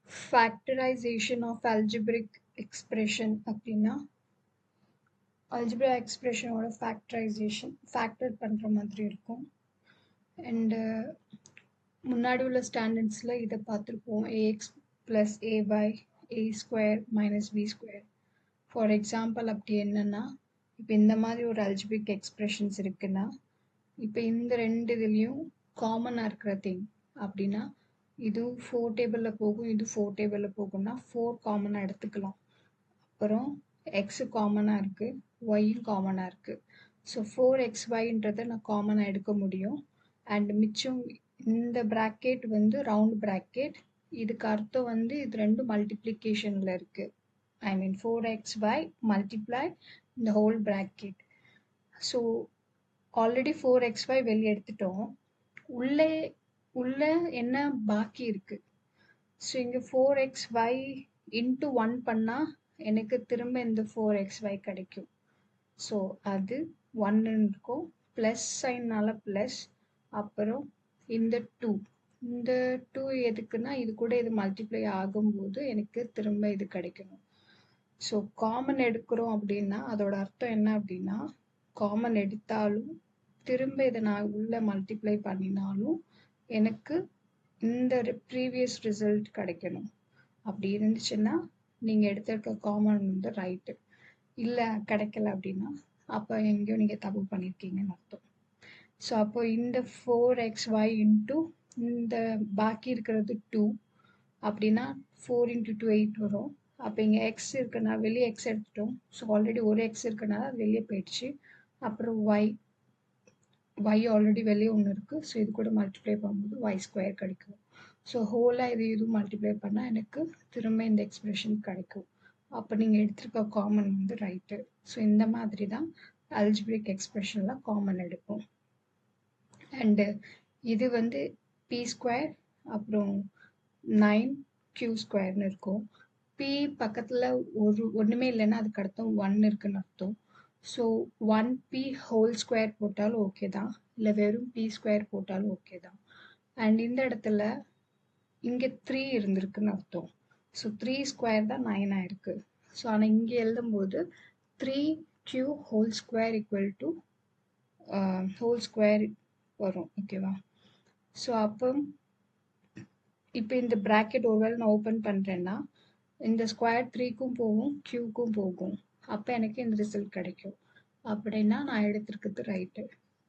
factorization of algebraic expression அப்படின்னா algebraic expression ஓட factorization factor பண்ற மாதிரி இருக்கும். அண்ட் முன்னாடி உள்ள ஸ்டாண்டர்ட்ஸில் இதை பார்த்துருப்போம். ax plus a by a square minus b square. For example அப்படி என்னன்னா, இப்போ இந்த மாதிரி ஒரு அல்ஜிபிக் எக்ஸ்பிரஷன்ஸ் இருக்குன்னா, இப்போ இந்த ரெண்டு இதுலேயும் காமனாக இருக்கிற திங் அப்படின்னா, இது 4 டேபிளில் போகும், இது 4 டேபிளில் போகும்னா 4 காமனாக எடுத்துக்கலாம். அப்புறம் எக்ஸு காமனாக இருக்குது, ஒய்யும் காமனாக இருக்குது. ஸோ 4xyன்றதை நான் காமனாக எடுக்க முடியும். அண்ட் மிச்சம் இந்த ப்ராக்கெட் வந்து ரவுண்ட் ப்ராக்கெட். இதுக்கு அர்த்தம் வந்து இது ரெண்டும் மல்டிப்ளிகேஷனில் இருக்குது. ஐ மீன் 4xy மல்டிப்ளை இந்த whole bracket. So already 4xy வெளியே எடுத்துட்டோம். உள்ளே என்ன பாக்கி இருக்குது? ஸோ இங்கே 4xy இன்ட்டு 1 பண்ணால் எனக்கு திரும்ப இந்த 4xy கிடைக்கும். ஸோ அது 1 இருக்கும், ப்ளஸ் சைன்னால ப்ளஸ். அப்புறம் இந்த 2 எதுக்குன்னா இது கூட இது மல்டிப்ளை ஆகும்போது எனக்கு திரும்ப இது கிடைக்கணும். ஸோ காமன் எடுக்கிறோம் அப்படின்னா அதோட அர்த்தம் என்ன அப்படின்னா, காமன் எடுத்தாலும் திரும்ப இதை நான் உள்ள மல்டிப்ளை பண்ணினாலும் எனக்கு இந்த ப்ரீவியஸ் ரிசல்ட் கிடைக்கணும். அப்படி இருந்துச்சுன்னா நீங்கள் எடுத்திருக்க காமன் வந்து ரைட்டு. இல்லை கிடைக்கல அப்படின்னா அப்போ எங்கேயோ நீங்கள் தப்பு பண்ணியிருக்கீங்கன்னு அர்த்தம். ஸோ அப்போ இந்த 4xy இன்ட்டு இந்த பாக்கி இருக்கிறது 2 அப்படின்னா 4 × 2 8 வரும். அப்போ இங்கே எக்ஸ் இருக்குன்னா வெளியே எக்ஸ் எடுத்துட்டோம். ஸோ ஆல்ரெடி ஒரு எக்ஸ் இருக்குனால அது வெளியே போயிடுச்சு. அப்புறம் ஒய் ஆல்ரெடி வெளியே ஒன்று இருக்குது. ஸோ இது கூட மல்டிப்ளை பண்ணும்போது ஒய் ஸ்கொயர் கிடைக்கும். ஸோ ஹோலாக இது மல்டிப்ளை பண்ணால் எனக்கு திரும்ப இந்த எக்ஸ்பிரஷன் கிடைக்கும். அப்போ நீங்கள் எடுத்திருக்க காமன் வந்து ரைட்டு. ஸோ இந்த மாதிரி தான் அல்ஜிப்ரிக் எக்ஸ்பிரஷனில் காமன் எடுப்போம். அண்டு இது வந்து பி ஸ்கொயர் அப்புறம் 9q ஸ்கொயர்னு இருக்கும். பி பக்கத்தில் ஒன்றுமே இல்லைன்னா அதுக்கு அர்த்தம் 1 இருக்குன்னு அர்த்தம். ஸோ 1p ஹோல் ஸ்கொயர் போட்டாலும் ஓகே தான், இல்லை வெறும் p ஸ்கொயர் போட்டாலும் ஓகே தான். அண்ட் இந்த இடத்துல இங்கே 3 இருந்திருக்குன்னு அர்த்தம். ஸோ 3 ஸ்கொயர் தான் 9 ஆயிருக்கு. ஸோ ஆனால் இங்கே எழுதும்போது 3q whole square equal to whole square வரும். ஓகேவா? ஸோ அப்போ இப்போ இந்த ப்ராக்கெட் ஒருவேளை நான் ஓப்பன் பண்ணுறேன்னா இந்த ஸ்கொயர் 3க்கும் போகும், க்யூக்கும் போகும். அப்போ எனக்கு இந்த ரிசல்ட் கிடைக்கும். அப்படின்னா நான் எடுத்துருக்கிறது ரைட்டு.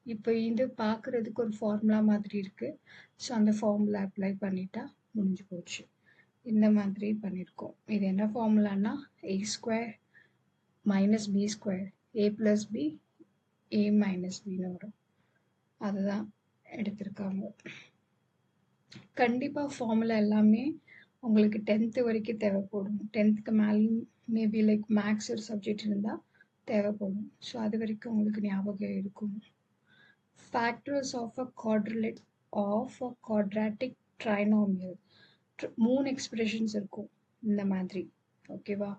இப்போ இது பார்க்குறதுக்கு ஒரு ஃபார்முலா மாதிரி இருக்குது. ஸோ அந்த ஃபார்முலா அப்ளை பண்ணிட்டா முடிஞ்சு போச்சு. இந்த மாதிரி பண்ணியிருக்கோம். இது என்ன ஃபார்முலான்னா a square minus b square a plus b a minus பின்னு வரும். அதுதான் எடுத்திருக்காங்க. கண்டிப்பாக ஃபார்முலா எல்லாமே உங்களுக்கு 10th வரைக்கும் தேவைப்படும். 10th மேலேயும் மேபி லைக் மேக்ஸ் ஒரு சப்ஜெக்ட் இருந்தால் தேவைப்படும். ஸோ அது வரைக்கும் உங்களுக்கு ஞாபகம் இருக்கும். Factors of a quadratic trinomial. 3 expressions இருக்கும் இந்த மாதிரி. ஓகேவா?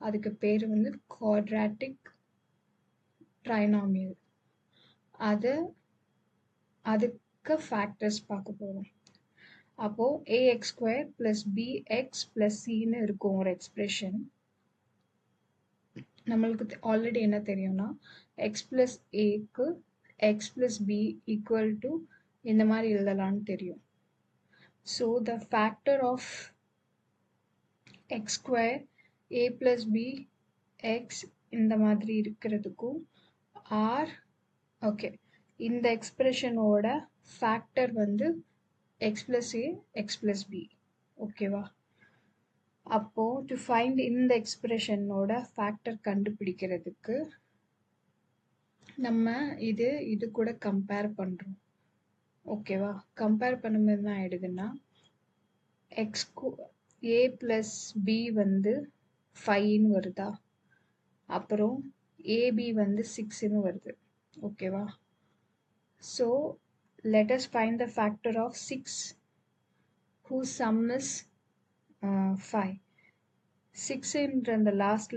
அதுக்கு பேர் வந்து குவாட்ராட்டிக் ட்ரைனாமியல். அதுக்கு ஃபேக்டர்ஸ் பார்க்க போகிறோம். அப்போது ax square plus bx plus cன்னு இருக்கும் ஒரு எக்ஸ்பிரஷன். நம்மளுக்கு ஆல்ரெடி என்ன தெரியும்னா x ப்ளஸ் ஏக்கு x plus b equal to இந்த மாதிரி எழுதலான்னு தெரியும். So the factor of x square a plus b x இந்த மாதிரி இருக்கிறதுக்கும் ஆர் ஓகே இந்த எக்ஸ்பிரஷனோட ஃபேக்டர் வந்து x plus a, x plus b. ஓகேவா? அப்போ டு ஃபைண்ட் இந்த எக்ஸ்பிரஷனோட ஃபேக்டர் கண்டுபிடிக்கிறதுக்கு நம்ம இது கூட கம்பேர் பண்ணுறோம். ஓகேவா? கம்பேர் பண்ணும்போது தான் ஆயிடுதுன்னா a plus b வந்து 5ன்னு வருதா, அப்புறம் ab வந்து 6ன்னு வருது. ஓகேவா? So let us find the factor of 6 whose sum is 5. 6 in the last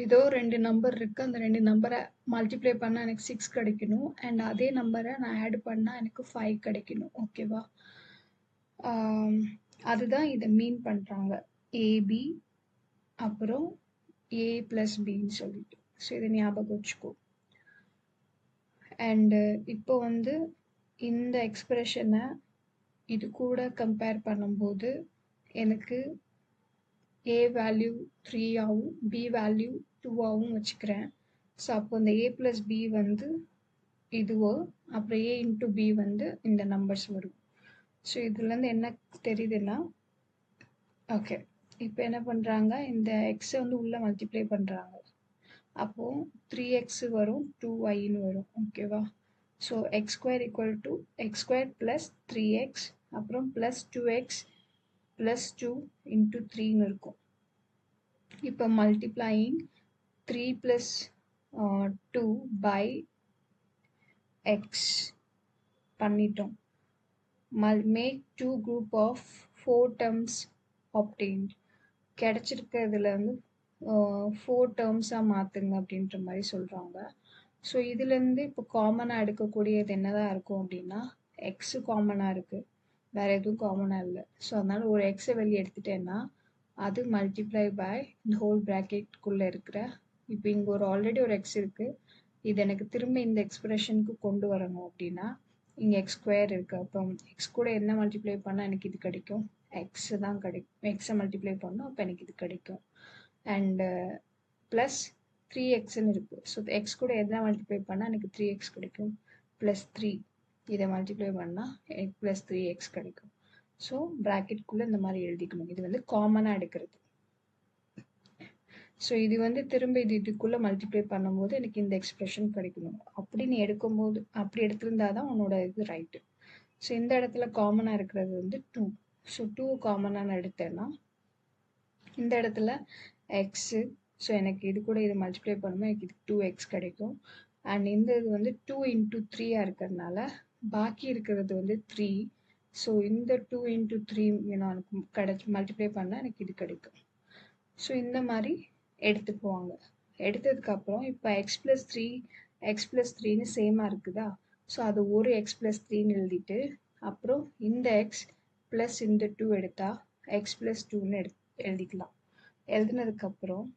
ஏதோ 2 நம்பர் இருக்குது. அந்த 2 நம்பரை மல்டிப்ளை பண்ணால் எனக்கு 6 கிடைக்கணும். அண்ட் அதே நம்பரை நான் ஆட் பண்ணால் எனக்கு 5 கிடைக்கணும். ஓகேவா? அதுதான் இதை மீன் பண்ணுறாங்க, ஏபி அப்புறம் ஏ ப்ளஸ் பின்னு சொல்லிட்டு. ஸோ இதை ஞாபகம் வச்சுக்கோ. அண்டு இப்போ வந்து இந்த எக்ஸ்பிரஷனை இது கூட கம்பேர் பண்ணும்போது எனக்கு ஏ வேல்யூ 3 ஆகும், பி வேல்யூ 2 ஆகும் வச்சுக்கிறேன். ஸோ அப்போ இந்த ஏ ப்ளஸ் பி வந்து இதுவோ, அப்புறம் ஏ இன்ட்டு பி வந்து இந்த நம்பர்ஸ் வரும். ஸோ இதுலேருந்து என்ன தெரியுதுன்னா, ஓகே இப்போ என்ன பண்ணுறாங்க, இந்த எக்ஸை வந்து உள்ளே மல்டிப்ளை பண்ணுறாங்க. அப்போது 3x வரும், 2yன்னு வரும். ஓகேவா? So X square equal to X square plus 3x அப்புறம் ப்ளஸ் 2x ப்ளஸ் 2 இன்ட்டு 3ன்னு இருக்கும். இப்போ மல்டிப்ளையிங் 3 ப்ளஸ் 2 பை எக்ஸ் பண்ணிட்டோம். Make 2 group of 4 terms obtained. கிடைச்சிருக்கிறதுல வந்து 4 டேர்ம்ஸாக மாற்றுங்க அப்படின்ற மாதிரி சொல்கிறாங்க. ஸோ இதுலேருந்து இப்போ காமனாக எடுக்கக்கூடியது என்னதான் இருக்கும் அப்படின்னா, எக்ஸு காமனாக இருக்குது, வேறு எதுவும் காமனாக இல்லை. ஸோ அதனால் ஒரு எக்ஸை வெளியே எடுத்துட்டேன்னா அது மல்டிப்ளை பை இந்த ஹோல் ப்ராக்கெட்குள்ளே இருக்கிற, இப்போ இங்கே ஆல்ரெடி ஒரு எக்ஸ் இருக்குது, இது எனக்கு திரும்ப இந்த எக்ஸ்பிரஷனுக்கு கொண்டு வரணும் அப்படின்னா இங்கே எக்ஸ் ஸ்கொயர் இருக்குது. அப்போ எக்ஸ் கூட என்ன மல்டிப்ளை பண்ணால் எனக்கு இது கிடைக்கும், எக்ஸு தான் கிடைக்கும். எக்ஸை மல்டிப்ளை பண்ணோம், அப்போ எனக்கு இது கிடைக்கும். அண்டு ப்ளஸ் 3xன்னு இருக்குது. ஸோ எக்ஸ் கூட எதனா மல்டிப்ளை பண்ணால் எனக்கு 3x கிடைக்கும். ப்ளஸ் 3 இதை மல்டிப்ளை பண்ணால் எனக்கு ப்ளஸ் 3x கிடைக்கும். ஸோ ப்ராக்கெட்குள்ளே இந்த மாதிரி எழுதிக்கணும். இது வந்து காமனாக எடுக்கிறது. ஸோ இது வந்து திரும்ப இதுக்குள்ளே மல்டிப்ளை பண்ணும்போது எனக்கு இந்த எக்ஸ்பிரஷன் கிடைக்கணும். அப்படி நீ எடுக்கும்போது அப்படி எடுத்திருந்தா தான் உன்னோட இது ரைட்டு. ஸோ இந்த இடத்துல காமனாக இருக்கிறது வந்து 2. ஸோ 2 காமனாக நான் எடுத்தேன்னா இந்த இடத்துல எக்ஸு, ஸோ எனக்கு இது கூட இது மல்டிப்ளை பண்ணும்போது எனக்கு இது 2x கிடைக்கும். அண்ட் இந்த இது வந்து 2 இன்ட்டு 3 இருக்கிறதுனால பாக்கி இருக்கிறது வந்து 3. ஸோ இந்த 2 இன்ட்டு 3 எனக்கு மல்டிப்ளை பண்ணால் எனக்கு இது கிடைக்கும். ஸோ இந்த மாதிரி எடுத்துக்குவாங்க. எடுத்ததுக்கப்புறம் இப்போ எக்ஸ் ப்ளஸ் 3ன்னு சேமாக இருக்குதா, ஸோ அது ஒரு எக்ஸ் ப்ளஸ் 3ன்னு எழுதிட்டு அப்புறம் இந்த எக்ஸ் ப்ளஸ் இந்த 2 எடுத்தால் எக்ஸ் ப்ளஸ் 2ன்னு எழுதிக்கலாம். எழுதினதுக்கப்புறம்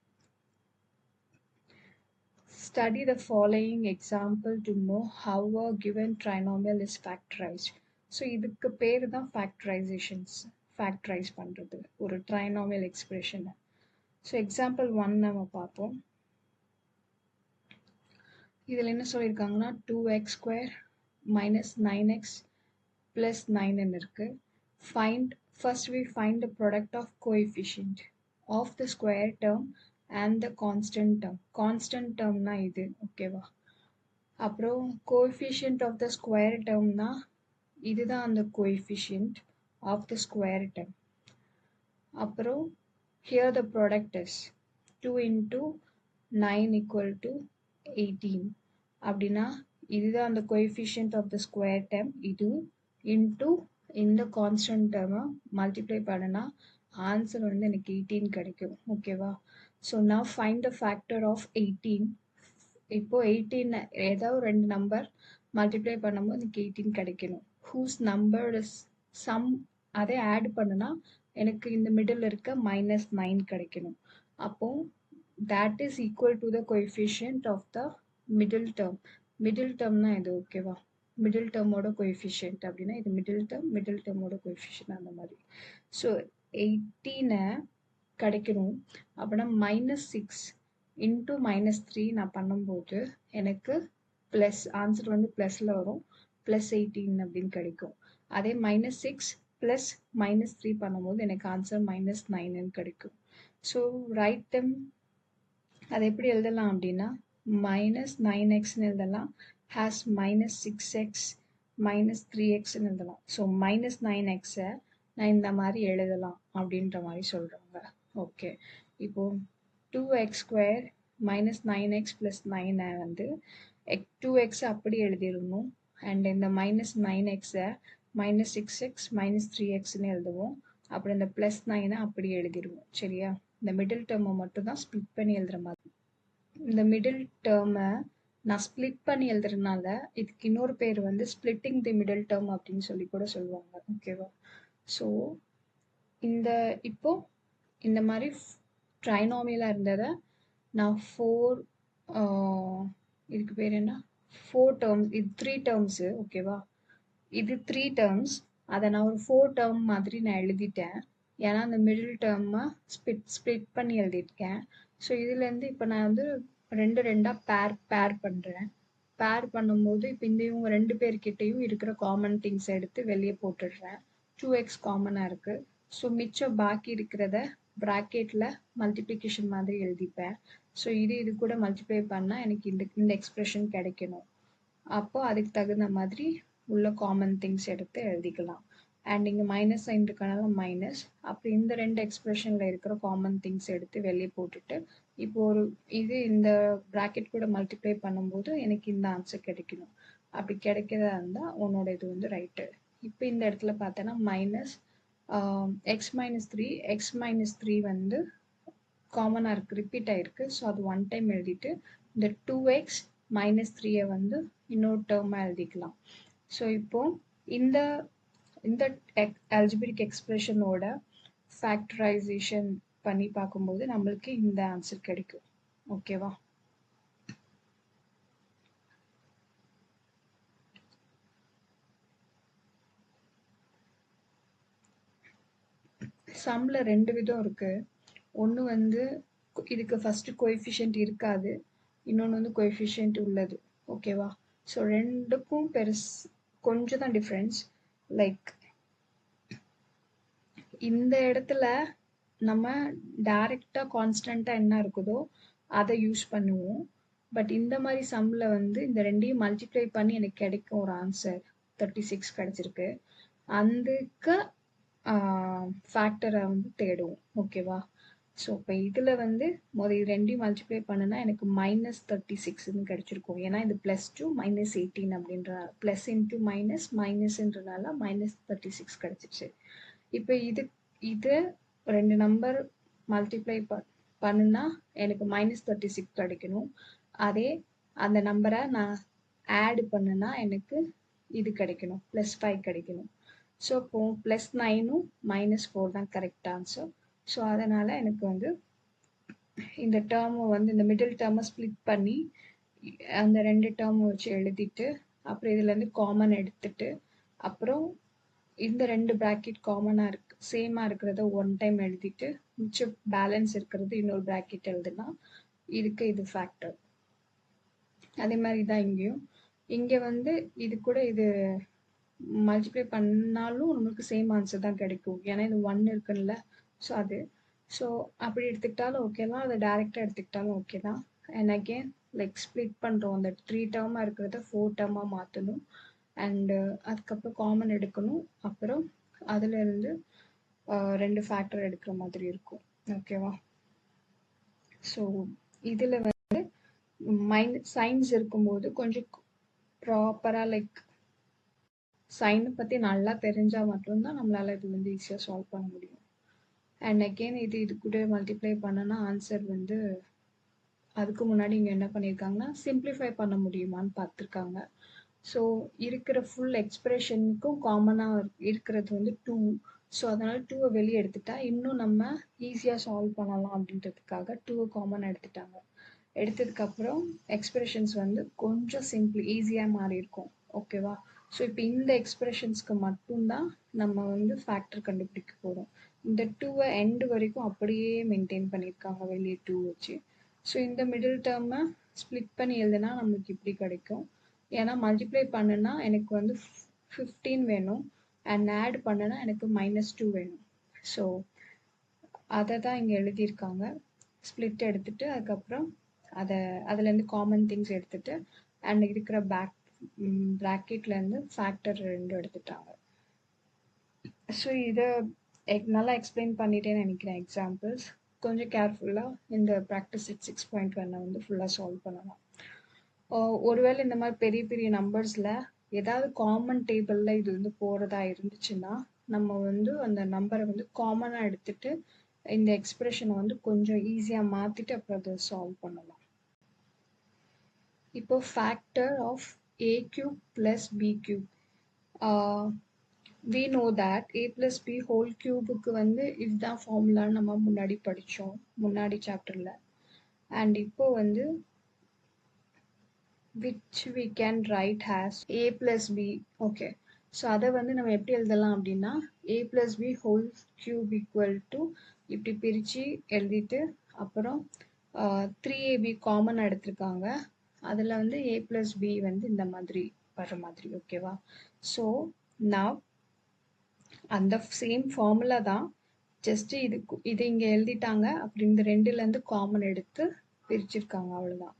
study the following example to know how a given trinomial is factorized. So இதுக்கு பேர் தான் ஃபேக்டரைஸ் பண்ணுறது ஒரு ட்ரைனாமியல் எக்ஸ்பிரஷனை. ஸோ எக்ஸாம்பிள் 1 நம்ம பார்ப்போம். இதில் என்ன சொல்லியிருக்காங்கன்னா 2x square minus 9x plus 9ன்னு இருக்குது. First we find the product of coefficient of the square term and the constant term. Constant termனா இது, ஓகேவா? அப்புறம் coefficient of the square termனா இதுதான் அந்த coefficient of the square term. அப்புறம் here the product is 2 into 9 equal to 18. அப்படின்னா இதுதான் அந்த coefficient of the square term, இது into இந்த கான்ஸ்டன்ட் டேர்மை மல்டிப்ளை பண்ணனா ஆன்சர் வந்து எனக்கு 18 கிடைக்கும். ஓகேவா? ஸோ நான் ஃபைண்ட் த ஃபேக்டர் ஆஃப் 18. இப்போ 18 ஏதாவது ரெண்டு நம்பர் மல்டிப்ளை பண்ணும்போது எனக்கு 18 கிடைக்கணும். ஹூஸ் நம்பர் இஸ் சம், அதை ஆட் பண்ணுனா எனக்கு இந்த மிடில் இருக்க -9 கிடைக்கணும். அப்போ that is equal to the coefficient of the middle term. Middle டேர்ம்னா இது, ஓகேவா? மிடில் டேர்மோட கோஎஃபிஷியன்ட் அப்படின்னா இது மிடில் டேர்மோட கோஎஃபிஷியன்ட் அந்த மாதிரி. ஸோ 18 கிடைக்கணும் அப்படின்னா -6 இன்ட்டு -3 நான் பண்ணும்போது எனக்கு ப்ளஸ் ஆன்சர் வந்து ப்ளஸில் வரும், +18 அப்படின்னு கிடைக்கும். அதே -6 ப்ளஸ் -3 பண்ணும்போது எனக்கு ஆன்சர் -9ன்னு கிடைக்கும். So right them. அதை எப்படி எழுதலாம் அப்படின்னா -9xன்னு எழுதலாம், has -6x -3xன்னு எழுதலாம். ஸோ -9xை நான் இந்த மாதிரி எழுதலாம் அப்படின்ற மாதிரி சொல்கிறாங்க. ஓகே, இப்போ 2x ஸ்கொயர் -9x + 9 வந்து 2x அப்படி எழுதிடணும். அண்ட் இந்த -9xை -6x -3xன்னு எழுதுவோம். அப்புறம் இந்த +9 அப்படி எழுதிடுவோம். சரியா? இந்த மிடில் டேர்மை மட்டும் தான் ஸ்ப்ளிட் பண்ணி எழுதுகிற மாதிரி. இந்த மிடில் டேர்மை நான் ஸ்ப்ளிட் பண்ணி எழுதுறதுனால இதுக்கு இன்னொரு பேர் வந்து ஸ்ப்ளிட்டிங் தி மிடில் டேர்ம் அப்படின்னு சொல்லி கூட சொல்லுவாங்க. ஓகேவா? ஸோ இப்போ இந்த மாதிரி ட்ரைனாமியலாக இருந்ததை நான் இதுக்கு பேர் என்ன, 4 டேர்ம்ஸ், இது 3 டேர்ம்ஸு, ஓகேவா? இது 3 டேர்ம்ஸ், அதை நான் ஒரு 4 டேர்ம் மாதிரி நான் எழுதிட்டேன். ஏன்னா அந்த மிடில் டேர்மை ஸ்பிளிட் பண்ணி எழுதியிருக்கேன். ஸோ இதுலேருந்து இப்போ நான் வந்து ரெண்டாக பேர் பண்ணுறேன். பேர் பண்ணும்போது இப்போ இந்த இவங்க 2 பேர்கிட்டையும் இருக்கிற காமன் திங்ஸ் எடுத்து வெளியே போட்டுடுறேன். 2x காமனாக இருக்குது. ஸோ மிச்சம் பாக்கி இருக்கிறத ப்ராக்கெட்டில் மல்டிப்ளிகேஷன் மாதிரி எழுதிப்பேன். ஸோ இது கூட மல்டிப்ளை பண்ணால் எனக்கு இந்த எக்ஸ்பிரஷன் கிடைக்கணும். அப்போ அதுக்கு தகுந்த மாதிரி உள்ள காமன் திங்ஸ் எடுத்து எழுதிக்கலாம். அண்ட் இங்கே மைனஸ் சைன் இருக்கனால மைனஸ். அப்புறம் இந்த 2 எக்ஸ்பிரஷனில் இருக்கிற காமன் திங்ஸ் எடுத்து வெளியே போட்டுட்டு இப்போ இந்த ப்ராக்கெட் கூட மல்டிப்ளை பண்ணும்போது எனக்கு இந்த ஆன்சர் கிடைக்கணும். அப்படி கிடைக்கிறதா இருந்தால் உன்னோட இது வந்து ரைட்டு. இப்போ இந்த இடத்துல பார்த்தோன்னா மைனஸ் எக்ஸ் மைனஸ் த்ரீ வந்து காமனாக இருக்குது, ரிப்பீட் ஆகிருக்கு. ஸோ அது 1 டைம் எழுதிட்டு இந்த 2x மைனஸ் 3-ஐ வந்து இன்னொரு டேர்மாக எழுதிக்கலாம். ஸோ இப்போ இந்த அல்ஜிபிரிக் எக்ஸ்பிரஷனோட ஃபேக்டரைசேஷன் பண்ணி பார்க்கும்போது நம்மளுக்கு இந்த ஆன்சர் கிடைக்கும். ஓகேவா? சம்மில் 2 விதம் இருக்குது. ஒன்று வந்து இதுக்கு ஃபஸ்ட்டு கோஎஃபிஷியன்ட் இருக்காது, இன்னொன்று வந்து கோஎஃபிஷியன்ட் உள்ளது. ஓகேவா? ஸோ ரெண்டுக்கும் கொஞ்சம் தான் டிஃப்ரென்ஸ். லைக் இந்த இடத்துல நம்ம டைரெக்டாக கான்ஸ்டண்ட்டாக என்ன இருக்குதோ அதை யூஸ் பண்ணுவோம். பட் இந்த மாதிரி சம்மில் வந்து இந்த ரெண்டையும் மல்டிப்ளை பண்ணி எனக்கு கிடைக்கும் ஒரு ஆன்சர் 36 கிடச்சிருக்கு. அதுக்கு ஃபேக்டரை வந்து தேடுவோம். ஓகேவா? ஸோ இப்போ இதில் வந்து இது ரெண்டையும் மல்டிப்ளை பண்ணுனா எனக்கு -36ன்னு கிடச்சிருக்கும். ஏன்னா இது +2 -18 அப்படின்றனால, ப்ளஸ் இன்ட்டு மைனஸ்ன்றனால -36 கிடச்சிச்சு. இப்போ இது 2 நம்பர் மல்டிப்ளை பண்ணுனா எனக்கு -36 கிடைக்கணும். அதே அந்த நம்பரை நான் ஆட் பண்ணுனா எனக்கு இது கிடைக்கணும், +5 கிடைக்கணும். ஸோ இப்போ +9ம் -4 தான் கரெக்ட் ஆன்சர். ஸோ அதனால் எனக்கு வந்து இந்த டேர்மை வந்து இந்த மிடில் டேர்மை ஸ்ப்ளிட் பண்ணி அந்த 2 டேர்மை வச்சு எழுதிட்டு அப்புறம் இதுலேருந்து காமன் எடுத்துட்டு அப்புறம் இந்த 2 ப்ராக்கெட் காமனாக சேமாக இருக்கிறத 1 டைம் எழுதிட்டு மிச்சம் பேலன்ஸ் இருக்கிறது இன்னொரு ப்ராக்கெட் எழுதுனா இது ஃபேக்டர். அதே மாதிரி தான் இங்கேயும். இங்கே வந்து இது கூட இது மல்டிப்ளை பண்ணாலும் நம்மளுக்கு சேம் ஆன்சர் தான் கிடைக்கும். ஏன்னா இது 1 இருக்குல்ல. ஸோ அப்படி எடுத்துக்கிட்டாலும் ஓகே தான், அதை டேரெக்டாக எடுத்துக்கிட்டாலும் ஓகே தான். அண்ட் அகெயின் லைக் ஸ்ப்ளிட் பண்ணுறோம். அந்த 3 டேர்மாக இருக்கிறத 4 டேர்மாக மாற்றணும். அண்டு அதுக்கப்புறம் காமன் எடுக்கணும். அப்புறம் அதிலிருந்து 2 ஃபேக்டர் எடுக்கிற மாதிரி இருக்கும். ஓகேவா? ஸோ இதில் வந்து சைன்ஸ் இருக்கும்போது கொஞ்சம் ப்ராப்பராக லைக் சைனை பற்றி நல்லா தெரிஞ்சால் மட்டும்தான் நம்மளால் இது வந்து ஈஸியாக சால்வ் பண்ண முடியும். அண்ட் அகெயின் இது கூட மல்டிப்ளை பண்ணனா ஆன்சர் வந்து அதுக்கு முன்னாடி இங்கே என்ன பண்ணியிருக்காங்கன்னா சிம்பிளிஃபை பண்ண முடியுமான்னு பார்த்துருக்காங்க. ஸோ இருக்கிற ஃபுல் எக்ஸ்பிரஷனுக்கும் காமனாக இருக்கிறது வந்து 2. ஸோ அதனால் 2-ஐ வெளியே எடுத்துட்டா இன்னும் நம்ம ஈஸியாக சால்வ் பண்ணலாம் அப்படின்றதுக்காக 2-ஐ காமன் எடுத்துட்டாங்க. எடுத்ததுக்கப்புறம் எக்ஸ்பிரஷன்ஸ் வந்து கொஞ்சம் ஈஸியாக மாறி இருக்கும். ஓகேவா? ஸோ இப்போ இந்த எக்ஸ்பிரஷன்ஸ்க்கு மட்டும்தான் நம்ம வந்து ஃபேக்டர் கண்டுபிடிக்க போகிறோம். இந்த 2-ஐ எண்டு வரைக்கும் அப்படியே மெயின்டைன் பண்ணியிருக்காங்க வெளியே 2 வச்சு. ஸோ இந்த மிடில் டேர்மை ஸ்ப்ளிட் பண்ணி எழுதுனா நம்மளுக்கு இப்படி கிடைக்கும். ஏன்னா மல்டிப்ளை பண்ணுனா எனக்கு வந்து 15 வேணும், அண்ட் ஆட் பண்ணுனா எனக்கு -2 வேணும். ஸோ அதை தான் இங்கே எழுதியிருக்காங்க. ஸ்ப்ளிட் எடுத்துட்டு அதுக்கப்புறம் அதுலேருந்து காமன் திங்ஸ் எடுத்துட்டு அண்ட் இருக்கிற ப்ராக்கெட்லேருந்து ஃபேக்டர் 2 எடுத்துட்டாங்க. ஸோ இதை நல்லா எக்ஸ்பிளைன் பண்ணிட்டேன்னு நினைக்கிறேன். எக்ஸாம்பிள்ஸ் கொஞ்சம் கேர்ஃபுல்லாக இந்த ப்ராக்டிஸ் செட் 6.1 வந்து ஃபுல்லாக சால்வ் பண்ணலாம். ஒருவேளை இந்த மாதிரி பெரிய பெரிய நம்பர்ஸில் ஏதாவது காமன் டேபிளில் இது வந்து போகிறதா இருந்துச்சுன்னா நம்ம வந்து அந்த நம்பரை வந்து காமனாக எடுத்துட்டு இந்த எக்ஸ்பிரஷனை வந்து கொஞ்சம் ஈஸியாக மாற்றிட்டு அப்புறம் அதை சால்வ் பண்ணலாம். இப்போ factor of a³ + b³ we know that a plus b whole cubeக்கு வந்து இதுதான் ஃபார்முலா நம்ம முன்னாடி படிச்சோம் முன்னாடி சாப்டர்ல. அண்ட் இப்போ வந்து which we can write as a plus b. okay, so அதை வந்து நம்ம எப்படி எழுதலாம் அப்படின்னா a plus b whole cube equal to இப்படி பிரிச்சு எழுதிட்டு அப்புறம் 3ab காமன் எடுத்திருக்காங்க, அதில் வந்து a plus b வந்து இந்த மாதிரி வர மாதிரி. ஓகேவா? ஸோ now அந்த சேம் ஃபார்முலா தான், ஜஸ்ட் இது இங்கே எழுதிட்டாங்க, அப்படி இந்த ரெண்டுலேருந்து காமன் எடுத்து பிரிச்சிருக்காங்க, அவ்வளோதான்.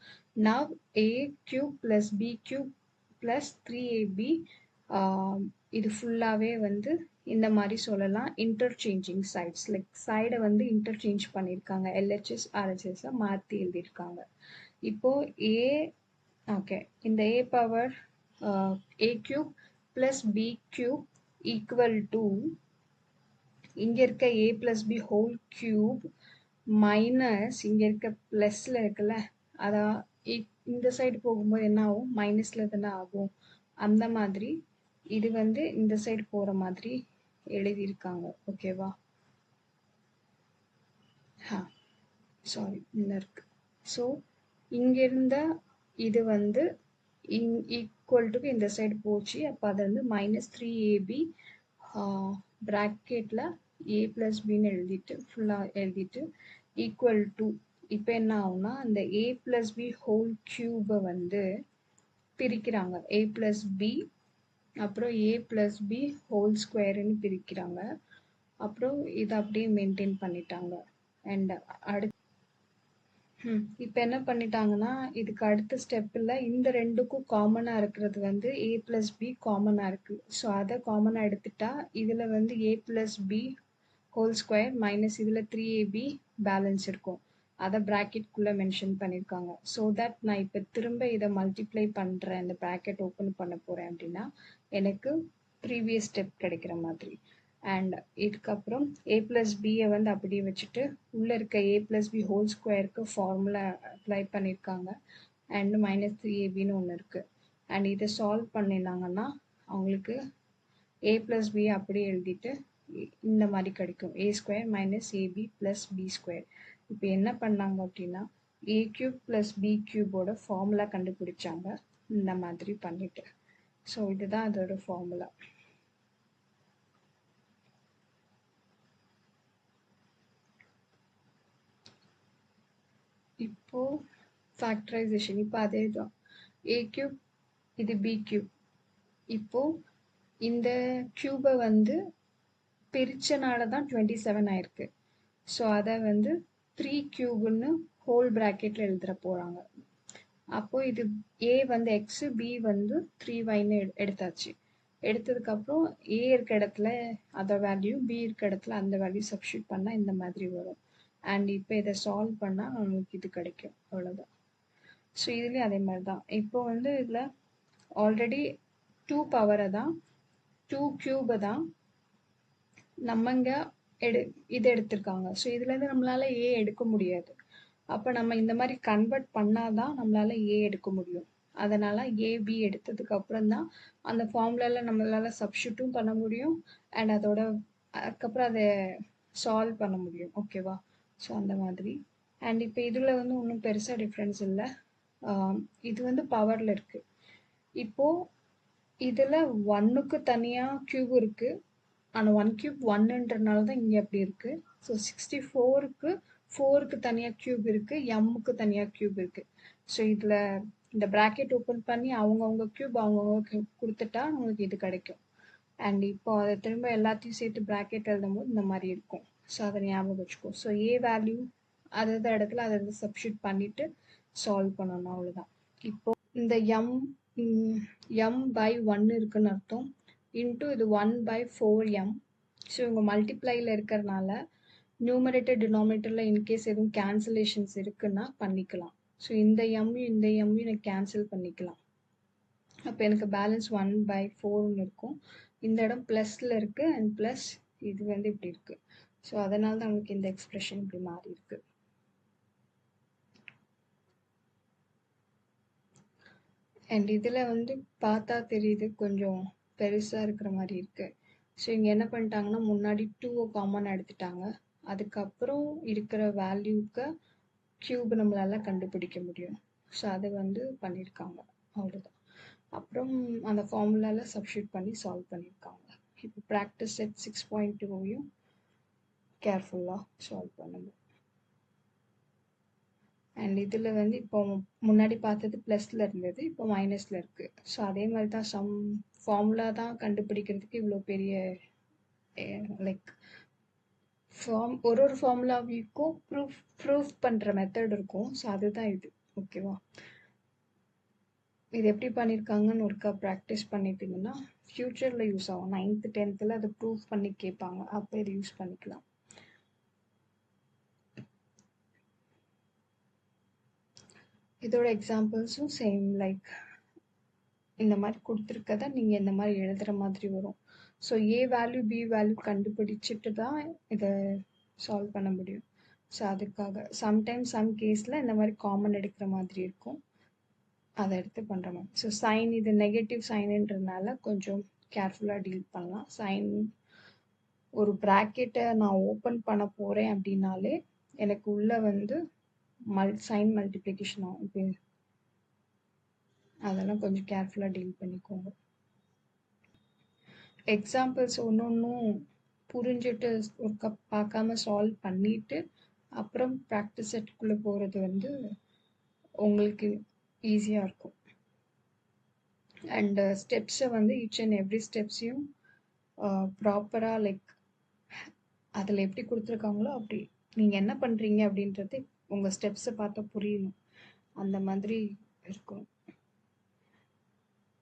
now a cube plus b cube plus 3ab இது ஃபுல்லாகவே வந்து இந்த மாதிரி சொல்லலாம். இன்டர்சேஞ்சிங் சைட்ஸ், லைக் சைடை வந்து இன்டர்சேஞ்ச் பண்ணியிருக்காங்க, எல்ஹெச்எஸ் ஆர்ஹெச்எஸ்ஸை மாற்றி எழுதியிருக்காங்க. இப்போ a ஓகே, இந்த a power a cube plus b cube equal to இங்க இருக்க a plus b whole cube minus இங்க இருக்க பிளஸ்ல இருக்குல்ல, அதான் இந்த சைடு போகும்போது என்ன ஆகும், மைனஸ்ல தானே ஆகும். அந்த மாதிரி இது வந்து இந்த சைடு போற மாதிரி எழுதியிருக்காங்க. ஓகேவா? சாரி, இந்த இருக்கு. ஸோ இங்க இருந்த இது வந்து ஈக்குவல் டு இந்த சைடு போச்சு, அப்போ அது வந்து -3ab ப்ராக்கெட்டில் a plus bன்னு எழுதிட்டு ஃபுல்லாக எழுதிட்டு ஈக்குவல் டு இப்போ என்ன ஆகும்னா அந்த a plus b ஹோல் கியூபை வந்து பிரிக்கிறாங்க. a plus b அப்புறம் a plus b ஹோல் ஸ்கொயர்னு பிரிக்கிறாங்க. அப்புறம் இதை அப்படியே மெயின்டைன் பண்ணிட்டாங்க. அண்ட் அடுத்து இப்போ என்ன பண்ணிட்டாங்கன்னா இதுக்கு அடுத்த ஸ்டெப்பில் இந்த ரெண்டுக்கும் காமனாக இருக்கிறது வந்து a plus b காமனாக இருக்குது. ஸோ அதை காமனாக எடுத்துட்டா இதில் வந்து a plus b whole square minus இதில் 3ab பேலன்ஸ் இருக்கும். அதை ப்ராக்கெட்குள்ளே மென்ஷன் பண்ணியிருக்காங்க. ஸோ தட் நான் இப்போ திரும்ப இதை மல்டிப்ளை பண்ணுறேன், இந்த ப்ராக்கெட் ஓப்பன் பண்ண போகிறேன் அப்படின்னா எனக்கு ப்ரீவியஸ் ஸ்டெப் கிடைக்கிற மாதிரி. அண்ட் இதுக்கப்புறம் a plus bயை வந்து அப்படியே வச்சுட்டு உள்ளே இருக்க a plus b ஹோல் ஸ்கொயருக்கு ஃபார்முலா அப்ளை பண்ணியிருக்காங்க. அண்ட் -3abன்னு ஒன்று இருக்குது. அண்ட் இதை சால்வ் பண்ணினாங்கன்னா அவங்களுக்கு a plus b அப்படியே எழுதிட்டு இந்த மாதிரி கிடைக்கும், a square minus ab plus b square. இப்போ என்ன பண்ணாங்க அப்படின்னா a கியூப் ப்ளஸ் b கியூபோட ஃபார்முலா கண்டுபிடிச்சாங்க இந்த மாதிரி பண்ணிட்டு. ஸோ இதுதான் அதோட ஃபார்முலா. இப்போ ஃபேக்டரைசேஷன் இப்போ அதே தான், a கியூப் இது b கியூப். இப்போ இந்த கியூபை வந்து பிரிச்சனால தான் 27 ஆயிருக்கு. ஸோ அதை வந்து 3 கியூப்னு ஹோல் ப்ராக்கெட்டில் எழுதுற போகிறாங்க. அப்போது இது a வந்து எக்ஸு, b வந்து 3yன்னு எடுத்தாச்சு. எடுத்ததுக்கப்புறம் a இருக்க இடத்துல அதோட வேல்யூ, b இருக்க இடத்துல அந்த வேல்யூ சப்ஸ்டியூட் பண்ணால் இந்த மாதிரி வரும். அண்ட் இப்போ இதை சால்வ் பண்ணால் நமக்கு இது கிடைக்கும், அவ்வளோதான். ஸோ இதுலேயும் அதே மாதிரி தான். இப்போ வந்து இதில் ஆல்ரெடி 2 பவரை தான் 2 கியூபை தான் நம்ம இங்கே இது எடுத்திருக்காங்க. ஸோ இதுலேருந்து நம்மளால் a எடுக்க முடியாது. அப்போ நம்ம இந்த மாதிரி கன்வெர்ட் பண்ணாதான் நம்மளால் a எடுக்க முடியும். அதனால் ab எடுத்ததுக்கு அப்புறம் தான் அந்த ஃபார்முலாவில் நம்மளால் சப்ஸ்டியூட்டும் பண்ண முடியும் அண்ட் அதுக்கப்புறம் அதை சால்வ் பண்ண முடியும். ஓகேவா? ஸோ அந்த மாதிரி. அண்ட் இப்போ இதில் வந்து ஒன்றும் பெருசாக டிஃப்ரென்ஸ் இல்லை. இது வந்து பவரில் இருக்குது. இப்போது இதில் 1க்கு தனியாக கியூப் இருக்குது, ஆனால் 1 கியூப் 1ன்றனால தான் இங்கே அப்படி இருக்குது. ஸோ 64க்கு 4க்கு தனியாக கியூப் இருக்குது, எம்முக்கு தனியாக கியூப் இருக்குது. ஸோ இதில் இந்த ப்ராக்கெட் ஓப்பன் பண்ணி அவங்கவுங்க கியூப் அவங்கவுங்க கொடுத்துட்டா நம்மளுக்கு இது கிடைக்கும். அண்ட் இப்போ அதை திரும்ப எல்லாத்தையும் சேர்த்து ப்ராக்கெட் எழுதும் போது இந்த மாதிரி இருக்கும். ஸோ அதை ஞாபகம் வச்சுக்கோ. ஸோ a வேல்யூ அதாவது இடத்துல அதை வந்து சப்ஸ்டியூட் பண்ணிவிட்டு சால்வ் பண்ணணும், அவ்வளோதான். இப்போ இந்த m/1 இருக்குன்னு அர்த்தம், இன்ட்டு இது 1/4m. ஸோ இவங்க மல்டிப்ளையில் இருக்கிறனால நியூமரேட்டர் டினாமினேட்டரில் இன்கேஸ் எதுவும் கேன்சலேஷன்ஸ் இருக்குன்னா பண்ணிக்கலாம். ஸோ இந்த இந்த எம்மையும் எனக்கு கேன்சல் பண்ணிக்கலாம். அப்போ எனக்கு பேலன்ஸ் 1/4ன்னு இருக்கும். இந்த இடம் ப்ளஸில் இருக்குது அண்ட் ப்ளஸ் இது வந்து இப்படி இருக்குது. ஸோ அதனால தான் நமக்கு இந்த எக்ஸ்பிரஷன் இப்படி மாறி இருக்கு. அண்ட் இதில் வந்து பார்த்தா தெரியுது கொஞ்சம் பெருசாக இருக்கிற மாதிரி இருக்குது. ஸோ இங்கே என்ன பண்ணிட்டாங்கன்னா முன்னாடி 2 காமன் எடுத்துட்டாங்க. அதுக்கப்புறம் இருக்கிற வேல்யூக்கு கியூப் நம்மளால கண்டுபிடிக்க முடியும். ஸோ அதை வந்து பண்ணியிருக்காங்க. அவ்வளோதான். அப்புறம் அந்த ஃபார்முலால சப்ஸ்டியூட் பண்ணி சால்வ் பண்ணியிருக்காங்க. இப்போ ப்ராக்டிஸ் செட் 6.2யும் கேர்ஃபுல்லாக சால்வ் பண்ணுங்க. அண்ட் இதில் வந்து இப்போ முன்னாடி பார்த்தது ப்ளஸில் இருந்தது, இப்போ மைனஸில் இருக்குது. ஸோ அதே மாதிரி தான் சம் ஃபார்முலா தான் கண்டுபிடிக்கிறதுக்கு இவ்வளோ பெரிய லைக் ஒரு ஃபார்முலாவுக்கும் ப்ரூஃப் பண்ணுற மெத்தட் இருக்கும். ஸோ அதுதான் இது. ஓகேவா? இது எப்படி பண்ணியிருக்காங்கன்னு ஒருக்கா ப்ராக்டிஸ் பண்ணிட்டீங்கன்னா ஃப்யூச்சரில் யூஸ் ஆகும். 9th 10th அதை ப்ரூஃப் பண்ணி கேட்பாங்க. அப்போ இது யூஸ் பண்ணிக்கலாம். இதோட எக்ஸாம்பிள்ஸும் சேம் லைக் இந்த மாதிரி கொடுத்துருக்கதை நீங்கள் இந்த மாதிரி எழுதுகிற மாதிரி வரும். So A value B value கண்டுபிடிச்சிட்டு தான் இதை சால்வ் பண்ண முடியும். ஸோ அதுக்காக சம்டைம்ஸ் சம் கேஸில் இந்த மாதிரி காமன் எடுக்கிற மாதிரி இருக்கும். அதை எடுத்து பண்ணுற மாதிரி. ஸோ சைன் இது நெகட்டிவ் சைனுன்றதுனால கொஞ்சம் கேர்ஃபுல்லாக டீல் பண்ணலாம். சைன் ஒரு ப்ராக்கெட்டை நான் ஓப்பன் பண்ண போகிறேன் அப்படின்னாலே எனக்கு உள்ளே வந்து சைன் மல்டிப்ளிகேஷன் ஆகும். இப்போ அதெல்லாம் கொஞ்சம் கேர்ஃபுல்லாக டீல் பண்ணிக்கோங்க. எக்ஸாம்பிள்ஸ் ஒன்று ஒன்றும் புரிஞ்சுட்டு ஒரு பார்க்காம சால்வ் பண்ணிவிட்டு அப்புறம் ப்ராக்டிஸ் செட்டுக்குள்ளே போகிறது வந்து உங்களுக்கு ஈஸியாக இருக்கும். அண்ட் ஸ்டெப்ஸை வந்து ஈச் அண்ட் எவ்ரி ஸ்டெப்ஸையும் ப்ராப்பராக லைக் அதில் எப்படி கொடுத்துருக்காங்களோ அப்படி நீங்கள் என்ன பண்ணுறீங்க அப்படின்றது உங்கள் ஸ்டெப்ஸை பார்த்தா புரியணும். அந்த மாதிரி இருக்கும்.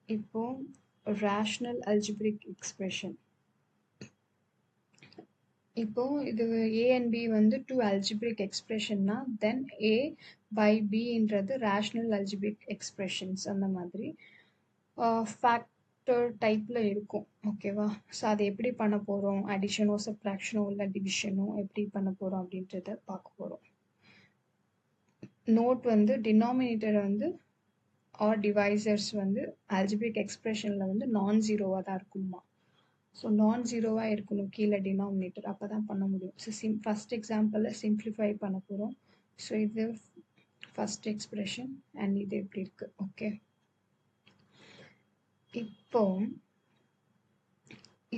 இப்போ ரேஷ்னல் அல்ஜிப்ரிக் எக்ஸ்பிரஷன். இப்போ இது ஏ அண்ட் பி வந்து 2 அல்ஜிப்ரிக் எக்ஸ்பிரஷன்னா தென் ஏ பை பின்றது ரேஷ்னல் அல்ஜிப்ரிக் எக்ஸ்பிரஷன்ஸ். அந்த மாதிரி ஃபேக்டர் டைப்பில் இருக்கும். ஓகேவா? ஸோ அதை எப்படி பண்ண போகிறோம், அடிஷனோ சப்ட்ராக்ஷனோ இல்லை டிவிஷனோ எப்படி பண்ண போகிறோம் அப்படின்றத பார்க்க போகிறோம். நோட் வந்து டினாமினேட்டர் வந்து ஆர் டிவைசர்ஸ் வந்து அல்ஜிப்ரிக் எக்ஸ்பிரஷனில் வந்து நான் ஜீரோவாக தான் இருக்குமா. ஸோ நான் ஜீரோவாக இருக்கணும் கீழே டினாமினேட்டர், அப்போ தான் பண்ண முடியும். ஸோ ஃபஸ்ட் எக்ஸாம்பிளில் சிம்ப்ளிஃபை பண்ண போகிறோம். ஸோ இது ஃபஸ்ட் எக்ஸ்பிரஷன் அண்ட் இது எப்படி இருக்குது. ஓகே, இப்போ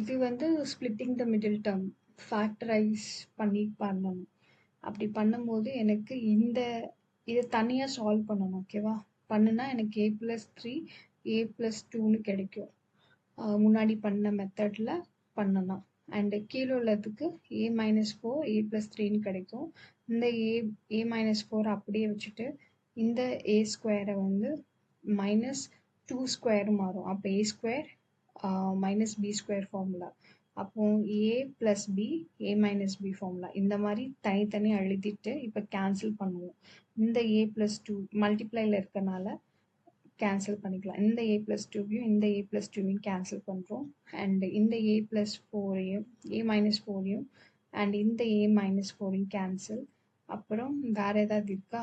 இது வந்து ஸ்பிளிட்டிங் த மிடில் டேர்ம் ஃபேக்டரைஸ் பண்ணி பண்ணணும். அப்படி பண்ணும்போது எனக்கு இதை தனியாக சால்வ் பண்ணணும். ஓகேவா? பண்ணுனா எனக்கு a+3 a+2ன்னு கிடைக்கும். முன்னாடி பண்ண மெத்தடில் பண்ணலாம். அண்டு கீழே உள்ளதுக்கு a-4 a+3ன்னு கிடைக்கும். இந்த a-4 அப்படியே வச்சுட்டு இந்த a² வந்து -2² மாறும். அப்போ a² -b² ஃபார்முலா. அப்போ a+b a-b ஃபார்முலா. இந்த மாதிரி தனித்தனியாக எழுதிட்டு இப்போ கேன்சல் பண்ணுவோம். இந்த a+2 மல்டிப்ளைல இருக்கனால கேன்சல் பண்ணிக்கலாம். இந்த a+2வையும் இந்த a+2வையும் கேன்சல் பண்ணுறோம். அண்ட் இந்த a+4ஐயும் a-4ஐயும் அண்ட் இந்த a-4ஐயும் கேன்சல். அப்புறம் வேறு ஏதாவது இருக்கா?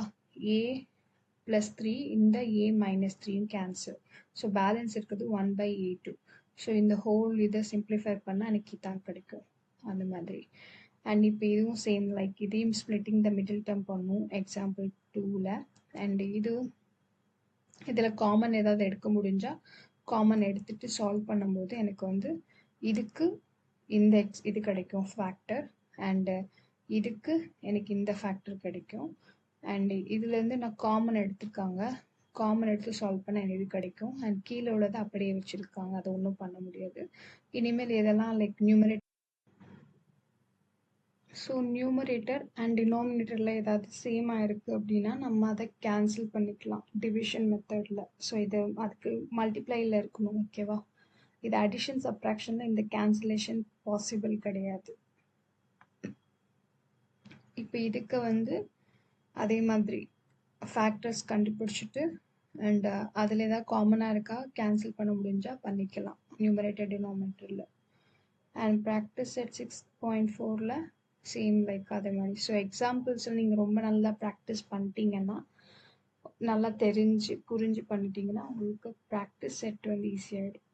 a+3 இந்த a-3யும் கேன்சல். ஸோ பேலன்ஸ் இருக்குது 1/a2. ஸோ இந்த ஹோல் இதை சிம்ப்ளிஃபை பண்ணால் எனக்கு இதான் கிடைக்கும். அந்த மாதிரி. அண்ட் இப்போ இதுவும் சேம் லைக் இதையும் ஸ்பிளிட்டிங் த மிடில் டேர்ம் பண்ணும் எக்ஸாம்பிள் 2ல். அண்ட் இதில் காமன் ஏதாவது எடுக்க முடிஞ்சால் காமன் எடுத்துகிட்டு சால்வ் பண்ணும்போது எனக்கு வந்து இதுக்கு இந்த இது கிடைக்கும் ஃபேக்டர், அண்டு இதுக்கு எனக்கு இந்த ஃபேக்டர் கிடைக்கும். அண்ட் இதுலேருந்து நான் காமன் எடுத்துருக்காங்க, காமன் எடுத்து சால்வ் பண்ண எனக்கு இது கிடைக்கும். அண்ட் கீழே உள்ளதை அப்படியே வச்சுருக்காங்க, அதை ஒன்றும் பண்ண முடியாது. இனிமேல் இதெல்லாம் like numerator. So numerator and டினாமினேட்டரில் ஏதாவது சேமாக இருக்குது அப்படின்னா நம்ம அதை கேன்சல் பண்ணிக்கலாம் டிவிஷன் மெத்தடில். ஸோ இது அதுக்கு மல்டிப்ளையில் இருக்கணும். ஓகேவா? இது அடிஷன் சப்ட்ராக்ஷனில் இந்த கேன்சலேஷன் பாசிபிள் கிடையாது. இப்போ இதுக்கு வந்து அதே மாதிரி ஃபேக்டர்ஸ் கண்டுபிடிச்சிட்டு அண்ட் அதில் ஏதாவது காமனாக இருக்கா கேன்சல் பண்ண முடிஞ்சால் பண்ணிக்கலாம் நியூமரேட்டர் டினாமினேட்டரில். அண்ட் ப்ராக்டிஸ் செட் 6.4ல் சேம் லைக் அதே மாதிரி. ஸோ எக்ஸாம்பிள்ஸில் நீங்கள் ரொம்ப நல்லா ப்ராக்டிஸ் பண்ணிட்டீங்கன்னா, நல்லா புரிஞ்சு பண்ணிட்டீங்கன்னா உங்களுக்கு ப்ராக்டிஸ் செட் வந்து ஈஸியாகிடும்.